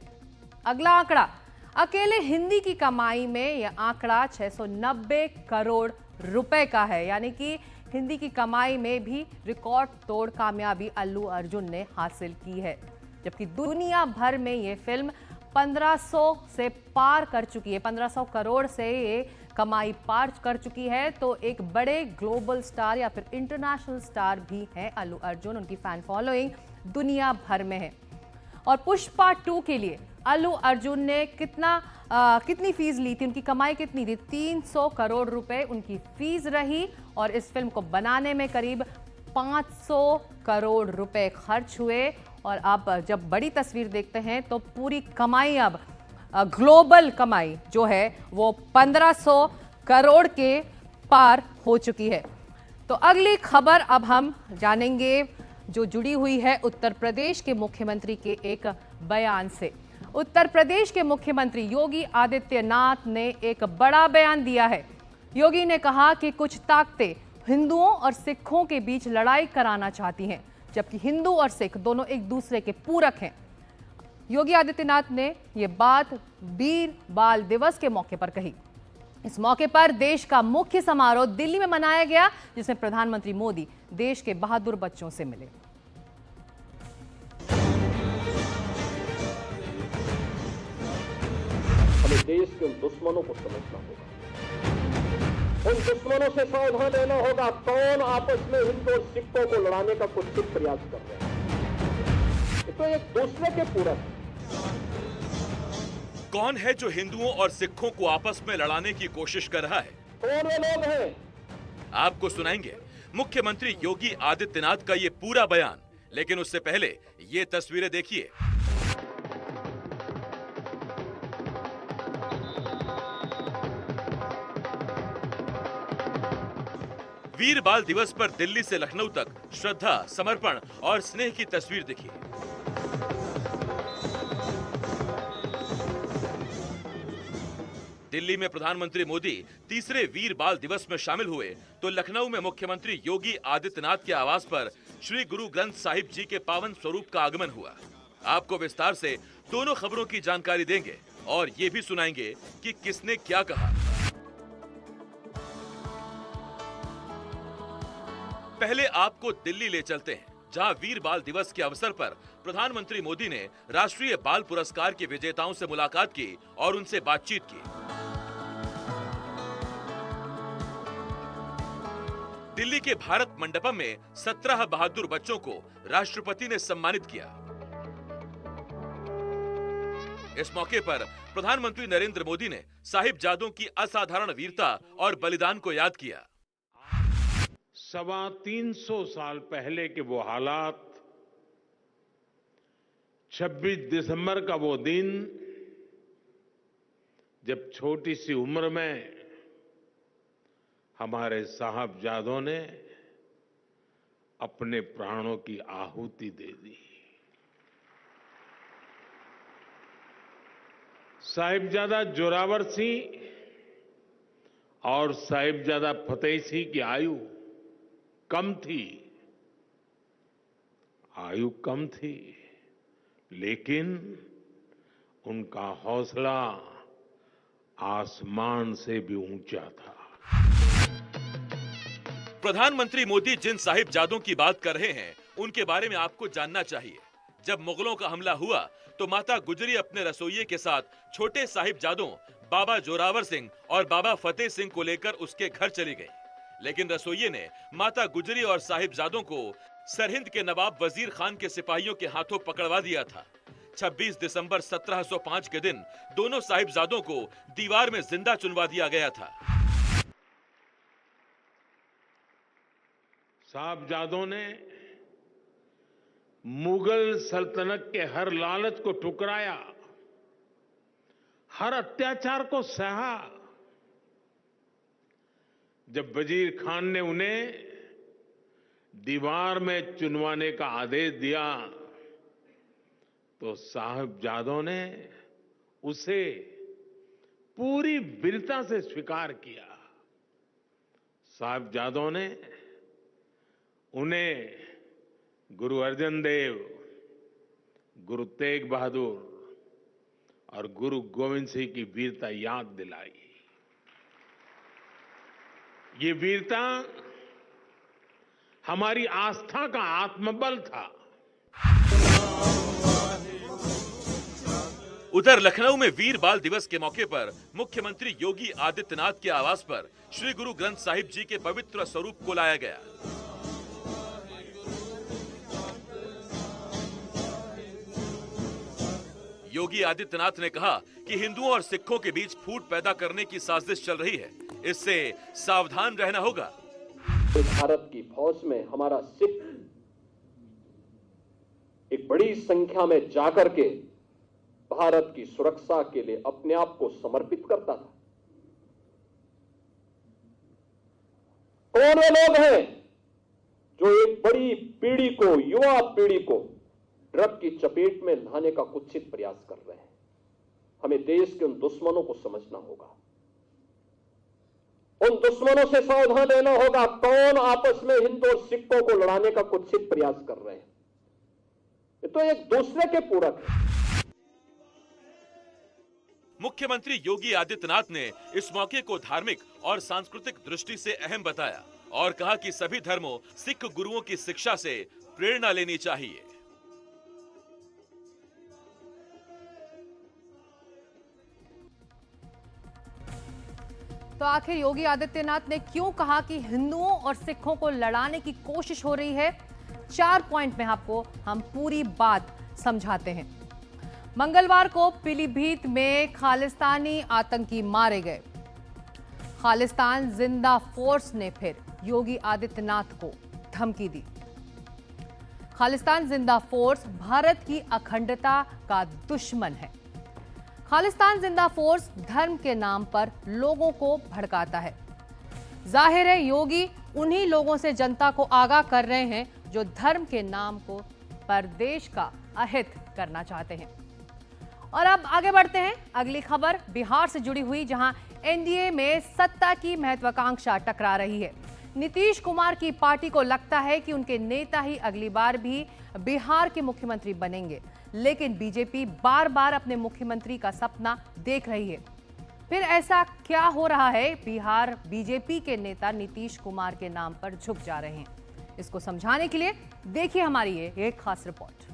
अगला आंकड़ा, अकेले हिंदी की कमाई में यह आंकड़ा 690 करोड़ रुपए का है, यानी कि हिंदी की कमाई में भी रिकॉर्ड तोड़ कामयाबी अल्लू अर्जुन ने हासिल की है। जबकि दुनिया भर में ये फिल्म 1500 से पार कर चुकी है, 1500 करोड़ से ये कमाई पार कर चुकी है। तो एक बड़े ग्लोबल स्टार या फिर इंटरनेशनल स्टार भी हैं अल्लू अर्जुन। उनकी फैन फॉलोइंग दुनिया भर में है। और पुष्पा 2 के लिए अल्लू अर्जुन ने कितनी फीस ली थी, उनकी कमाई कितनी थी? 300 करोड़ रुपए उनकी फीस रही और इस फिल्म को बनाने में करीब 500 करोड़ रुपए खर्च हुए। और आप जब बड़ी तस्वीर देखते हैं तो पूरी कमाई अब ग्लोबल कमाई जो है वो 1500 करोड़ के पार हो चुकी है। तो अगली खबर अब हम जानेंगे जो जुड़ी हुई है उत्तर प्रदेश के मुख्यमंत्री के एक बयान से। उत्तर प्रदेश के मुख्यमंत्री योगी आदित्यनाथ ने एक बड़ा बयान दिया है। योगी ने कहा कि कुछ ताकतें हिंदुओं और सिखों के बीच लड़ाई कराना चाहती हैं, जबकि हिंदू और सिख दोनों एक दूसरे के पूरक हैं। योगी आदित्यनाथ ने यह बात वीर बाल दिवस के मौके पर कही। इस मौके पर देश का मुख्य समारोह दिल्ली में मनाया गया, जिसमें प्रधानमंत्री मोदी देश के बहादुर बच्चों से मिले। हमें देश के उन दुश्मनों को समझना होगा, उन दुश्मनों से सावधान रहना होगा कौन आपस में हिंदू और सिखों को लड़ाने का कुछ प्रयास कर रहे हैं। तो एक दूसरे के पूरक है। कौन है जो हिंदुओं और सिखों को आपस में लड़ाने की कोशिश कर रहा है? कौन वो लोग हैं? आपको सुनाएंगे। मुख्यमंत्री योगी आदित्यनाथ का ये पूरा बयान, लेकिन उससे पहले ये तस्वीरें देखिए। वीर बाल दिवस पर दिल्ली से लखनऊ तक श्रद्धा, समर्पण और स्नेह की तस्वीर दिखी। दिल्ली में प्रधानमंत्री मोदी तीसरे वीर बाल दिवस में शामिल हुए तो लखनऊ में मुख्यमंत्री योगी आदित्यनाथ के आवास पर श्री गुरु ग्रंथ साहिब जी के पावन स्वरूप का आगमन हुआ। आपको विस्तार से दोनों खबरों की जानकारी देंगे और ये भी सुनाएंगे कि किसने क्या कहा। पहले आपको दिल्ली ले चलते हैं, जहां वीर बाल दिवस के अवसर पर प्रधानमंत्री मोदी ने राष्ट्रीय बाल पुरस्कार के विजेताओं से मुलाकात की और उनसे बातचीत की। दिल्ली के भारत मंडपम में 17 बहादुर बच्चों को राष्ट्रपति ने सम्मानित किया। इस मौके पर प्रधानमंत्री नरेंद्र मोदी ने साहिबजादों की असाधारण वीरता और बलिदान को याद किया। 325 साल पहले के वो हालात, 26 दिसंबर का वो दिन जब छोटी सी उम्र में हमारे साहबजादों ने अपने प्राणों की आहुति दे दी। साहिबजादा जोरावर सिंह और साहिबजादा फतेह सिंह की आयु कम थी, लेकिन उनका हौसला आसमान से भी ऊंचा था। प्रधानमंत्री मोदी जिन साहिबजादों की बात कर रहे हैं, उनके बारे में आपको जानना चाहिए। जब मुगलों का हमला हुआ तो माता गुजरी अपने रसोइये के साथ छोटे साहिबजादों बाबा जोरावर सिंह और बाबा फतेह सिंह को लेकर उसके घर चली गई, लेकिन रसोइये ने माता गुजरी और साहिबजादों को सरहिंद के नवाब वजीर खान के सिपाहियों के हाथों पकड़वा दिया था। 26 दिसंबर 1705 के दिन दोनों साहिबजादों को दीवार में जिंदा चुनवा दिया गया था। साहिबजादों ने मुगल सल्तनत के हर लालच को ठुकराया, हर अत्याचार को सहा। जब वजीर खान ने उन्हें दीवार में चुनवाने का आदेश दिया तो साहिबजादों ने उसे पूरी वीरता से स्वीकार किया। साहिबजादों ने उन्हें गुरु अर्जन देव, गुरु तेग बहादुर और गुरु गोविंद सिंह की वीरता याद दिलाई। ये वीरता हमारी आस्था का आत्मबल था। उधर लखनऊ में वीर बाल दिवस के मौके पर मुख्यमंत्री योगी आदित्यनाथ के आवास पर श्री गुरु ग्रंथ साहिब जी के पवित्र स्वरूप को लाया गया। योगी आदित्यनाथ ने कहा कि हिंदुओं और सिखों के बीच फूट पैदा करने की साजिश चल रही है, इससे सावधान रहना होगा। भारत की फौज में हमारा सिख एक बड़ी संख्या में जाकर के भारत की सुरक्षा के लिए अपने आप को समर्पित करता था। कौन वे लोग हैं जो एक बड़ी पीढ़ी को, युवा पीढ़ी को ड्रग की चपेट में लाने का कुत्सित प्रयास कर रहे हैं? हमें देश के उन दुश्मनों को समझना होगा, उन दुश्मनों से सावधान रहना होगा। कौन आपस में हिंदू और सिखों को लड़ाने का कुत्सित प्रयास कर रहे हैं? ये तो एक दूसरे के पूरक है। मुख्यमंत्री योगी आदित्यनाथ ने इस मौके को धार्मिक और सांस्कृतिक दृष्टि से अहम बताया और कहा कि सभी धर्मों सिख गुरुओं की शिक्षा से प्रेरणा लेनी चाहिए। तो आखिर योगी आदित्यनाथ ने क्यों कहा कि हिंदुओं और सिखों को लड़ाने की कोशिश हो रही है? 4 पॉइंट में आपको हम पूरी बात समझाते हैं। मंगलवार को पीलीभीत में खालिस्तानी आतंकी मारे गए। खालिस्तान जिंदा फोर्स ने फिर योगी आदित्यनाथ को धमकी दी। खालिस्तान जिंदा फोर्स भारत की अखंडता का दुश्मन है। खालिस्तान जिंदा फोर्स धर्म के नाम पर लोगों को भड़काता है। जाहिर है योगी उन्हीं लोगों से जनता को आगाह कर रहे हैं जो धर्म के नाम पर देश का अहित करना चाहते हैं। और अब आगे बढ़ते हैं। अगली खबर बिहार से जुड़ी हुई, जहां एनडीए में सत्ता की महत्वाकांक्षा टकरा रही है। नीतीश कुमार की पार्टी को लगता है कि उनके नेता ही अगली बार भी बिहार के मुख्यमंत्री बनेंगे, लेकिन बीजेपी बार बार अपने मुख्यमंत्री का सपना देख रही है। फिर ऐसा क्या हो रहा है? बिहार बीजेपी के नेता नीतीश कुमार के नाम पर झुक जा रहे हैं। इसको समझाने के लिए देखिए हमारी ये एक खास रिपोर्ट।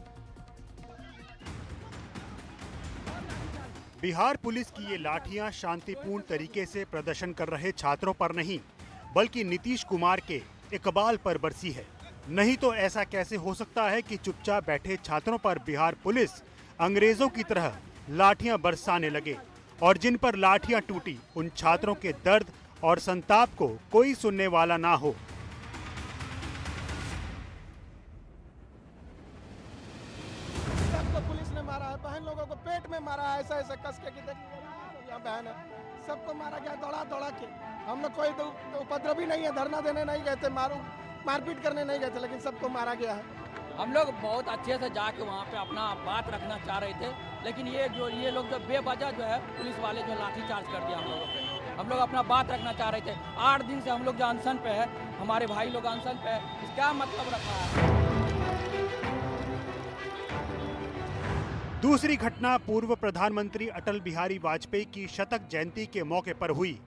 बिहार पुलिस की ये लाठियां शांतिपूर्ण तरीके से प्रदर्शन कर रहे छात्रों पर नहीं, बल्कि नीतीश कुमार के इकबाल पर बरसी है। नहीं तो ऐसा कैसे हो सकता है कि चुपचाप बैठे छात्रों पर बिहार पुलिस अंग्रेजों की तरह लाठियां बरसाने लगे, और जिन पर लाठियां टूटी उन छात्रों के दर्द और संताप को कोई सुनने वाला ना हो। सबको पुलिस ने मारा है, बहन लोगों को पेट में मारा है, ऐसा ऐसा कस के कि देखिए यहाँ बहन है, सबको मारा गया दौड़ा दौड़ा के। हम लोग कोई उपद्रवी नहीं है, धरना देने नहीं गए थे, मारपीट करने नहीं गए थे, लेकिन सबको मारा गया है। हम लोग बहुत अच्छे से जाके वहाँ पे अपना बात रखना चाह रहे थे, लेकिन ये लोग जो बेवजह जो है पुलिस वाले जो लाठी चार्ज कर दिया हम लोगों पे। हम लोग अपना बात रखना चाह रहे थे। 8 दिन से हम लोग जो अनशन पे है, हमारे भाई लोग अनशन पे है, इसका मतलब रखा है। दूसरी घटना पूर्व प्रधानमंत्री अटल बिहारी वाजपेयी की शतक जयंती के मौके पर हुई,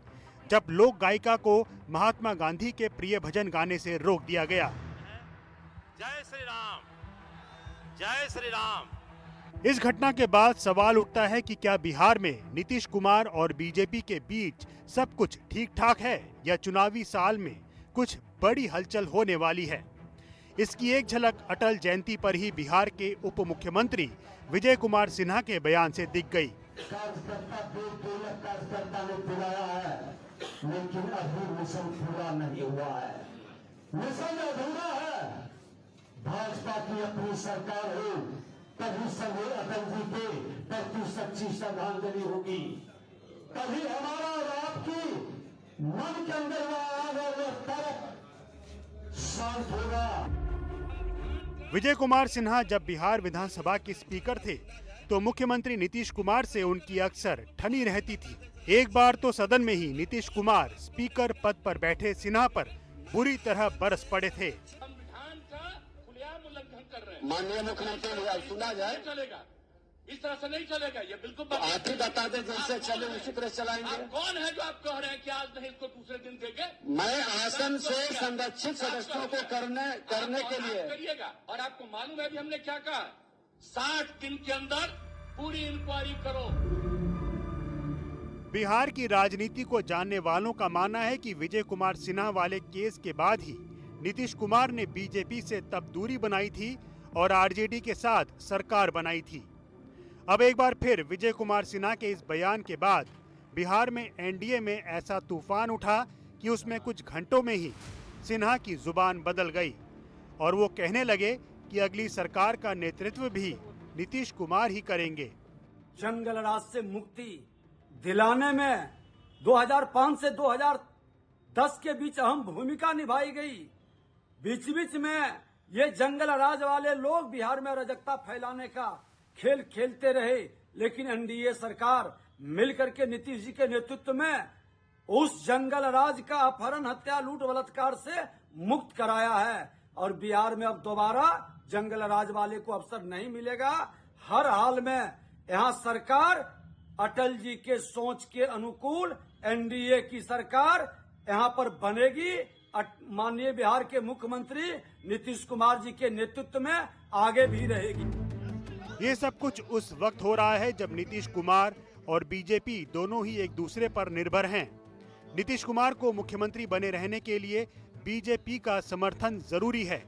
जब लोक गायिका को महात्मा गांधी के प्रिय भजन गाने से रोक दिया गया। जय श्री राम, जय श्री राम। इस घटना के बाद सवाल उठता है कि क्या बिहार में नीतीश कुमार और बीजेपी के बीच सब कुछ ठीक ठाक है, या चुनावी साल में कुछ बड़ी हलचल होने वाली है। इसकी एक झलक अटल जयंती पर ही बिहार के उप मुख्यमंत्री विजय कुमार सिन्हा के बयान से दिख गई। लेकिन अभी मिशन पूरा नहीं हुआ है, मिशन अधूरा है। भाजपा की अपनी सरकार हो तभी सभी अटल जी के प्रति सच्ची श्रद्धांजलि होगी, तभी हमारा और आपकी मन के अंदर आग और फर्क शांत होगा। विजय कुमार सिन्हा जब बिहार विधानसभा के स्पीकर थे तो मुख्यमंत्री नीतीश कुमार से उनकी अक्सर ठनी रहती थी। एक बार तो सदन में ही नीतीश कुमार स्पीकर पद पर बैठे सिन्हा पर बुरी तरह बरस पड़े थे। माननीय मुख्यमंत्री सुना जाए, चलेगा इस तरह से नहीं चलेगा, ये बिल्कुल आप ही बता दें, जैसे चले उसी तरह चलाएंगे। आप कौन है जो आप कह रहे हैं कि आज नहीं इसको दूसरे दिन देंगे? मैं आसन से संरक्षित सदस्यों को करने के लिए करिएगा। और आपको मालूम है भी हमने क्या कहा, 60 दिन के अंदर पूरी इंक्वायरी करो। बिहार की राजनीति को जानने वालों का मानना है कि विजय कुमार सिन्हा वाले केस के बाद ही नीतीश कुमार ने बीजेपी से तब दूरी बनाई थी और आरजेडी के साथ सरकार बनाई थी। अब एक बार फिर विजय कुमार सिन्हा के इस बयान के बाद बिहार में एनडीए में ऐसा तूफान उठा कि उसमें कुछ घंटों में ही सिन्हा की जुबान बदल गई और वो कहने लगे कि अगली सरकार का नेतृत्व भी नीतीश कुमार ही करेंगे। जंगल राज से मुक्ति दिलाने में 2005 से 2010 के बीच अहम भूमिका निभाई गई। बीच बीच में ये जंगल राज वाले लोग बिहार में अराजकता फैलाने का खेल खेलते रहे, लेकिन एनडीए सरकार मिलकर के नीतीश जी के नेतृत्व में उस जंगल राज का अपहरण, हत्या, लूट, बलात्कार से मुक्त कराया है। और बिहार में अब दोबारा जंगल राज वाले को अवसर नहीं मिलेगा। हर हाल में यहाँ सरकार अटल जी के सोच के अनुकूल एनडीए की सरकार यहाँ पर बनेगी। माननीय बिहार के मुख्यमंत्री नीतीश कुमार जी के नेतृत्व में आगे भी रहेगी। ये सब कुछ उस वक्त हो रहा है जब नीतीश कुमार और बीजेपी दोनों ही एक दूसरे पर निर्भर हैं। नीतीश कुमार को मुख्यमंत्री बने रहने के लिए बीजेपी का समर्थन जरूरी है।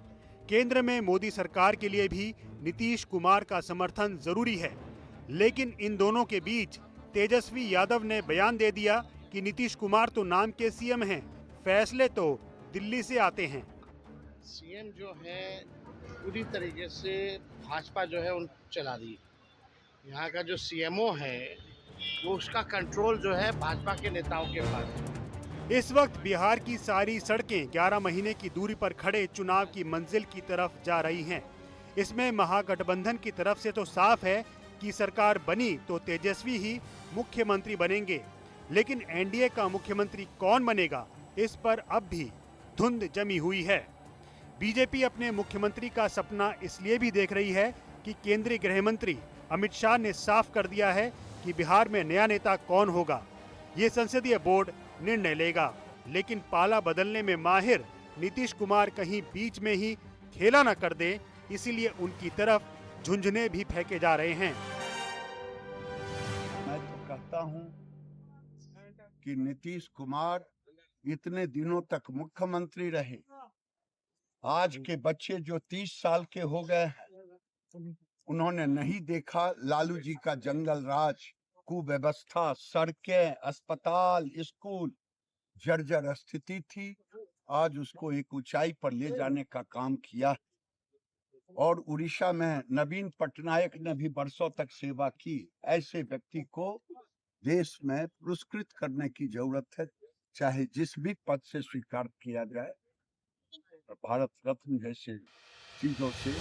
केंद्र में मोदी सरकार के लिए भी नीतीश कुमार का समर्थन जरूरी है। लेकिन इन दोनों के बीच तेजस्वी यादव ने बयान दे दिया कि नीतीश कुमार तो नाम के सीएम हैं, फैसले तो दिल्ली से आते हैं। सीएम जो है पूरी तरीके से भाजपा जो है उन चला रही है। यहाँ का जो सीएमओ है वो उसका कंट्रोल जो है भाजपा के नेताओं के पास है। इस वक्त बिहार की सारी सड़कें 11 महीने की दूरी पर खड़े चुनाव की मंजिल की तरफ जा रही हैं। इसमें महागठबंधन की तरफ से तो साफ है कि सरकार बनी तो तेजस्वी ही मुख्यमंत्री बनेंगे, लेकिन एनडीए का मुख्यमंत्री कौन बनेगा, इस पर अब भी धुंध जमी हुई है। बीजेपी अपने मुख्यमंत्री का सपना इसलिए भी देख रही है कि केंद्रीय गृह मंत्री अमित शाह ने साफ कर दिया है कि बिहार में नया नेता कौन होगा, ये संसदीय बोर्ड निर्णय लेगा। लेकिन पाला बदलने में माहिर नीतीश कुमार कहीं बीच में ही खेला न कर दे, इसीलिए उनकी तरफ झुंझुने भी फेंके जा रहे हैं। मैं तो कहता हूं कि नीतीश कुमार इतने दिनों तक मुख्यमंत्री रहे, आज के बच्चे जो 30 साल के हो गए हैं उन्होंने नहीं देखा लालू जी का जंगल राज, कुव्यवस्था, सड़कें, अस्पताल, स्कूल जर्जर स्थिति थी। आज उसको एक ऊंचाई पर ले जाने का काम किया और उड़ीसा में नवीन पटनायक ने भी बरसों तक सेवा की। ऐसे व्यक्ति को देश में पुरस्कृत करने की जरूरत है, चाहे जिस भी पद से स्वीकार किया जाए। भारत रत्न जैसे चीजों से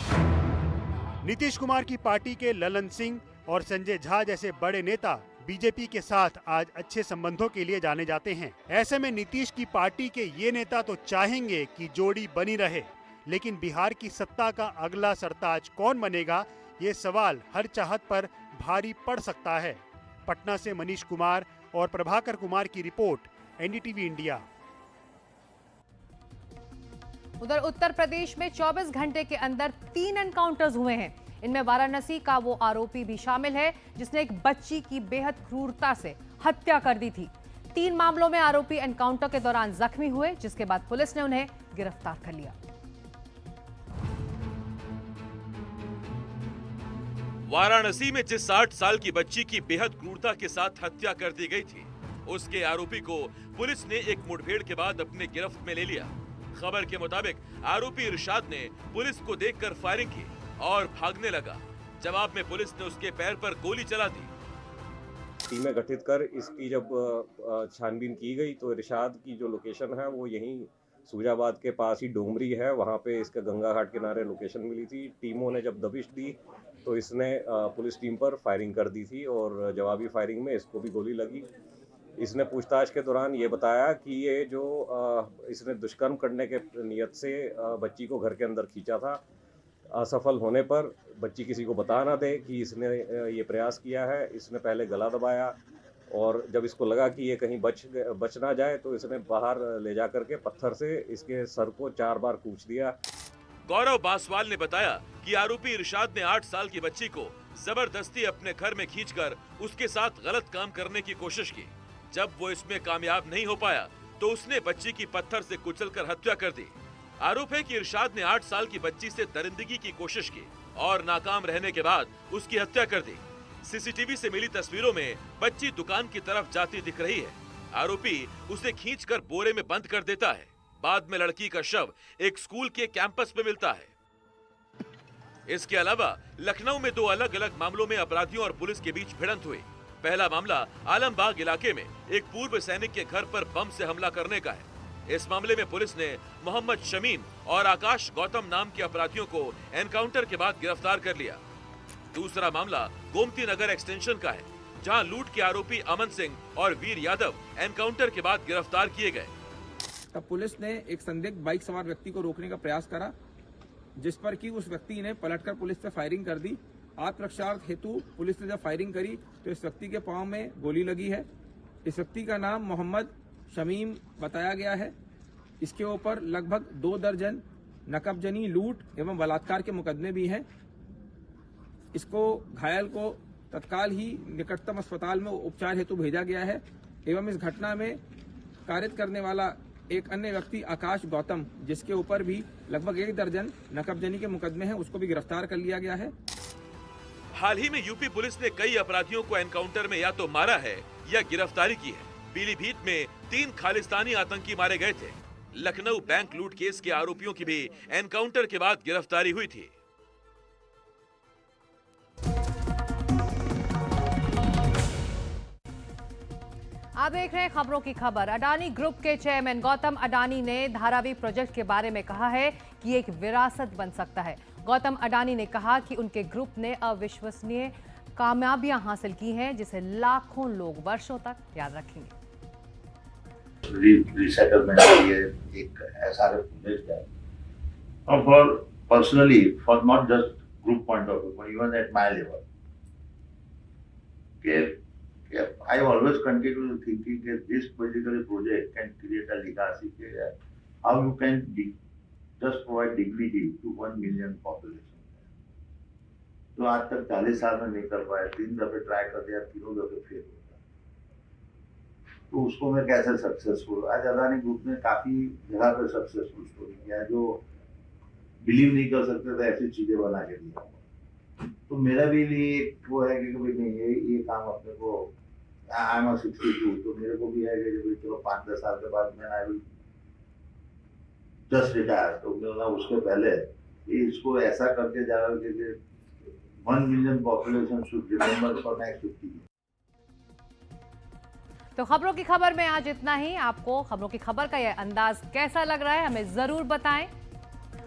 नीतीश कुमार की पार्टी के ललन सिंह और संजय झा जैसे बड़े नेता बीजेपी के साथ आज अच्छे संबंधों के लिए जाने जाते हैं। ऐसे में नीतीश की पार्टी के ये नेता तो चाहेंगे कि जोड़ी बनी रहे, लेकिन बिहार की सत्ता का अगला सरताज कौन बनेगा, ये सवाल हर चाहत पर भारी पड़ सकता है। पटना से मनीष कुमार और प्रभाकर कुमार की रिपोर्ट, एनडीटीवी इंडिया। उधर उत्तर प्रदेश में 24 घंटे के अंदर 3 एनकाउंटर्स हुए हैं। इनमें वाराणसी का वो आरोपी भी शामिल है जिसने एक बच्ची की बेहद क्रूरता से हत्या कर दी थी। 3 मामलों में आरोपी एनकाउंटर के दौरान जख्मी हुए, जिसके बाद पुलिस ने उन्हें गिरफ्तार कर लिया। वाराणसी में जिस 60 साल की बच्ची की बेहद क्रूरता के साथ हत्या कर दी गई थी, उसके आरोपी को पुलिस ने एक मुठभेड़ के बाद अपने गिरफ्त में ले लिया। खबर के मुताबिक आरोपी इरशाद ने पुलिस को देखकर फायरिंग की और भागने लगा। जवाब में पुलिस ने उसके पैर पर गोली चला दी। टीमें गठित कर इसकी जब छानबीन की गई तो इरशाद की जो लोकेशन है वो यहीं सूजाबाद के पास ही डोमरी है, वहाँ पे इसका गंगा घाट किनारे लोकेशन मिली थी। टीमों ने जब दबिश दी तो इसने पुलिस टीम पर फायरिंग कर दी थी और जवाबी फायरिंग में इसको भी गोली लगी। इसने पूछताछ के दौरान ये बताया कि ये जो इसने दुष्कर्म करने के नियत से बच्ची को घर के अंदर खींचा था। असफल होने पर बच्ची किसी को बता ना दे कि इसने ये प्रयास किया है। इसने पहले गला दबाया और जब इसको लगा कि ये कहीं बच ना जाए तो इसने बाहर ले जा करके पत्थर से इसके सर को 4 बार कूच दिया। गौरव बासवाल ने बताया कि आरोपी इरशाद ने 8 साल की बच्ची को जबरदस्ती अपने घर में खींचकर उसके साथ गलत काम करने की कोशिश की। जब वो इसमें कामयाब नहीं हो पाया तो उसने बच्ची की पत्थर से कुचलकर हत्या कर दी। आरोप है कि इरशाद ने 8 साल की बच्ची से दरिंदगी की कोशिश की और नाकाम रहने के बाद उसकी हत्या कर दी। सीसीटीवी से मिली तस्वीरों में बच्ची दुकान की तरफ जाती दिख रही है। आरोपी उसे खींचकर बोरे में बंद कर देता है। बाद में लड़की का शव एक स्कूल के कैंपस में मिलता है। इसके अलावा लखनऊ में 2 अलग अलग मामलों में अपराधियों और पुलिस के बीच भिड़ंत हुई। पहला मामला आलमबाग इलाके में एक पूर्व सैनिक के घर पर बम से हमला करने का है। इस मामले में पुलिस ने मोहम्मद शमीम और आकाश गौतम नाम के अपराधियों को एनकाउंटर के बाद गिरफ्तार कर लिया। दूसरा मामला गोमती नगर एक्सटेंशन का है, जहां लूट के आरोपी अमन सिंह और वीर यादव एनकाउंटर के बाद गिरफ्तार किए गए। तब पुलिस ने एक संदिग्ध बाइक सवार व्यक्ति को रोकने का प्रयास करा, जिस पर कि उस व्यक्ति ने पलटकर पुलिस पे फायरिंग कर दी। आत्मरक्षार्थ हेतु पुलिस ने जब फायरिंग करी तो इस व्यक्ति के पांव में गोली लगी है। इस व्यक्ति का नाम मोहम्मद शमीम बताया गया है। इसके ऊपर लगभग 2 दर्जन नकबजनी, लूट एवं बलात्कार के मुकदमे भी हैं। इसको घायल को तत्काल ही निकटतम अस्पताल में उपचार हेतु भेजा गया है एवं इस घटना में कारित करने वाला एक अन्य व्यक्ति आकाश गौतम, जिसके ऊपर भी लगभग 1 दर्जन नकबजनी के मुकदमे हैं, उसको भी गिरफ्तार कर लिया गया है। हाल ही में यूपी पुलिस ने कई अपराधियों को एनकाउंटर में या तो मारा है या गिरफ्तारी की है। पीलीभीत में 3 खालिस्तानी आतंकी मारे गए थे। लखनऊ बैंक लूट केस के आरोपियों की भी एनकाउंटर के बाद गिरफ्तारी हुई थी। आप देख रहे हैं खबरों की खबर। अडानी ग्रुप के चेयरमैन गौतम अडानी ने धारावी प्रोजेक्ट के बारे में कहा है कि एक विरासत बन सकता है। गौतम अडानी ने कहा कि उनके ग्रुप ने अविश्वसनीय कामयाबियां हासिल की हैं, जिसे लाखों लोग वर्षों तक याद रखेंगे। रिसेटलमेंट के लिए एक ऐसा प्रोजेक्ट है, और for personally, for not just group point of view, but even at my level, I always continue thinking that this particular project can create a legacy. How you can just provide dignity to 1 million population. तो आज तक 40 साल में नहीं कर पाए, 3 दफे try कर दिया, तीनों दफे फेल हो गया, तो उसको मैं कैसे सक्सेसफुल। आज अदानी ग्रुप ने काफी जगह पे सक्सेसफुल स्टोरी किया, जो बिलीव नहीं कर सकते थे ऐसी चीजें बना के दिया। तो मेरा भी लिए वो है कि भाई नहीं, ये काम अपने को, आई एम 62, तो मेरे को भी है कि चलो 5-10 साल के बाद मैं आई विल जस्ट रिटायर, तो मैं उसके पहले इसको ऐसा करके जा रहा हूँ कि 1 million population should remember for next 50 year. तो खबरों की खबर में आज इतना ही। आपको खबरों की खबर का यह अंदाज कैसा लग रहा है, हमें जरूर बताएं।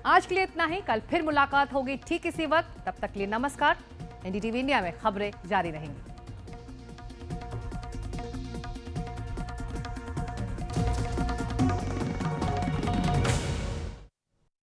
आज के लिए इतना ही, कल फिर मुलाकात होगी ठीक इसी वक्त। तब तक के लिए नमस्कार। एनडीटीवी इंडिया में खबरें जारी रहेंगी।